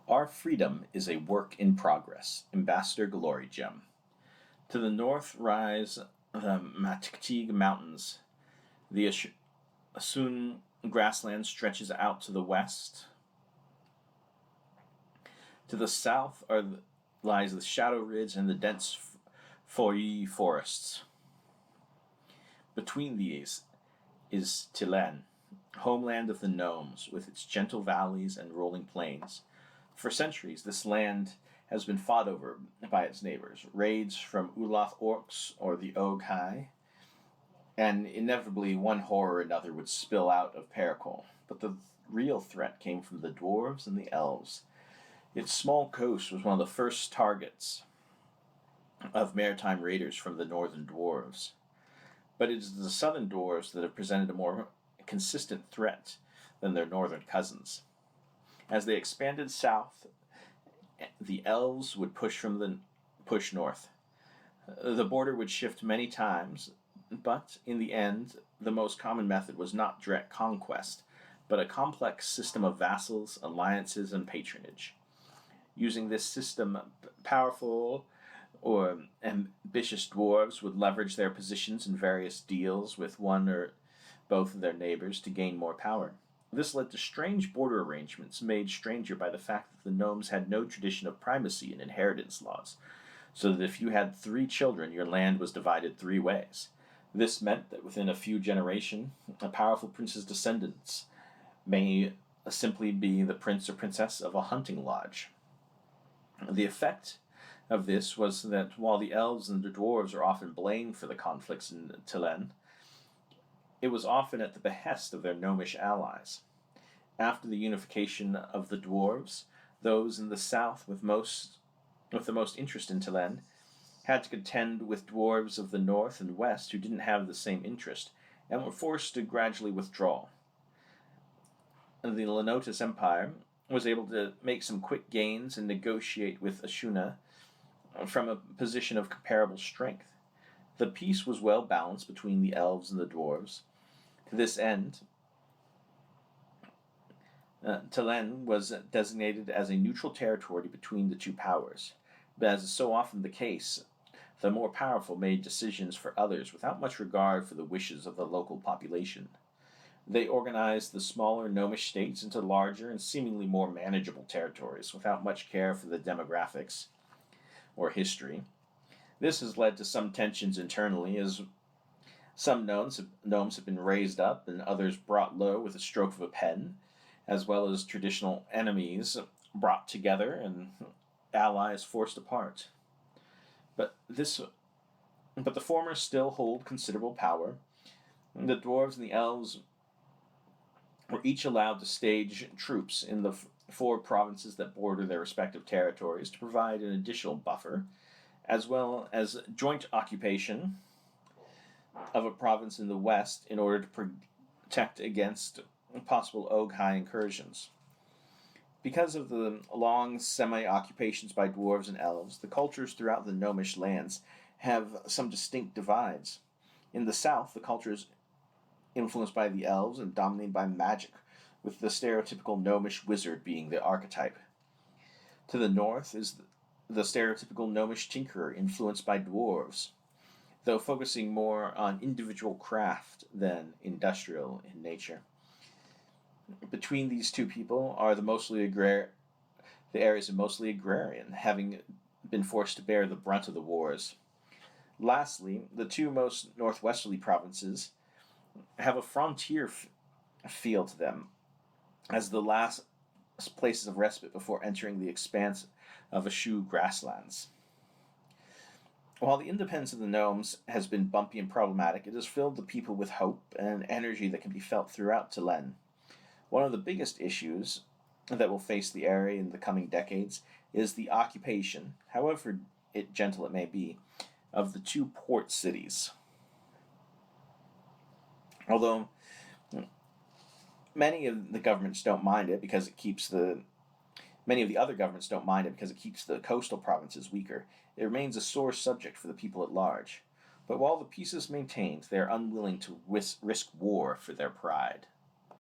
Our freedom is a work in progress. Ambassador Glory Gem. To the north rise the Matiktig Mountains. The Asun grassland stretches out to the west. To the south lies the Shadow Ridge and the dense Foyi forests. Between these is Teilen, homeland of the gnomes, with its gentle valleys and rolling plains. For centuries, this land has been fought over by its neighbors. Raids from Ulaf orcs or the Oghai, and inevitably one horror or another would spill out of Paracore. But the real threat came from the dwarves and the elves. Its small coast was one of the first targets of maritime raiders from the northern dwarves. But it is the southern dwarves that have presented a more consistent threat than their northern cousins. As they expanded south, the elves would push north. The border would shift many times, but in the end, the most common method was not direct conquest, but a complex system of vassals, alliances, and patronage. Using this system, powerful or ambitious dwarves would leverage their positions in various deals with one or both of their neighbors to gain more power. This led to strange border arrangements made stranger by the fact that the gnomes had no tradition of primacy in inheritance laws, so that if you had 3 children, your land was divided 3 ways. This meant that within a few generations, a powerful prince's descendants may simply be the prince or princess of a hunting lodge. The effect of this was that while the elves and the dwarves are often blamed for the conflicts in Teilen, it was often at the behest of their gnomish allies. After the unification of the dwarves, those in the south with the most interest in Teilen had to contend with dwarves of the north and west who didn't have the same interest and were forced to gradually withdraw. The Lenotus Empire was able to make some quick gains and negotiate with Ashuna from a position of comparable strength. The peace was well balanced between the elves and the dwarves. To this end, Teilen was designated as a neutral territory between the two powers, but as is so often the case, the more powerful made decisions for others without much regard for the wishes of the local population. They organized the smaller gnomish states into larger and seemingly more manageable territories without much care for the demographics or history. This has led to some tensions internally, as some gnomes have been raised up and others brought low with a stroke of a pen, as well as traditional enemies brought together and allies forced apart. But the former still hold considerable power. The dwarves and the elves were each allowed to stage troops in the 4 provinces that border their respective territories to provide an additional buffer, as well as joint occupation of a province in the west in order to protect against possible Oghai incursions. Because of the long semi-occupations by dwarves and elves, the cultures throughout the gnomish lands have some distinct divides. In the south, the culture is influenced by the elves and dominated by magic, with the stereotypical gnomish wizard being the archetype. To the north is the stereotypical gnomish tinkerer influenced by dwarves, though focusing more on individual craft than industrial in nature. Between these two people are the areas are mostly agrarian, having been forced to bear the brunt of the wars. Lastly, the 2 most northwesterly provinces have a frontier feel to them, as the last places of respite before entering the expanse of Ashu grasslands. While the independence of the gnomes has been bumpy and problematic, it has filled the people with hope and energy that can be felt throughout Teilen. One of the biggest issues that will face the area in the coming decades is the occupation, however gentle it may be, of the 2 port cities. Although many of the governments don't mind it because it keeps the coastal provinces weaker, it remains a sore subject for the people at large. But while the peace is maintained, they are unwilling to risk war for their pride.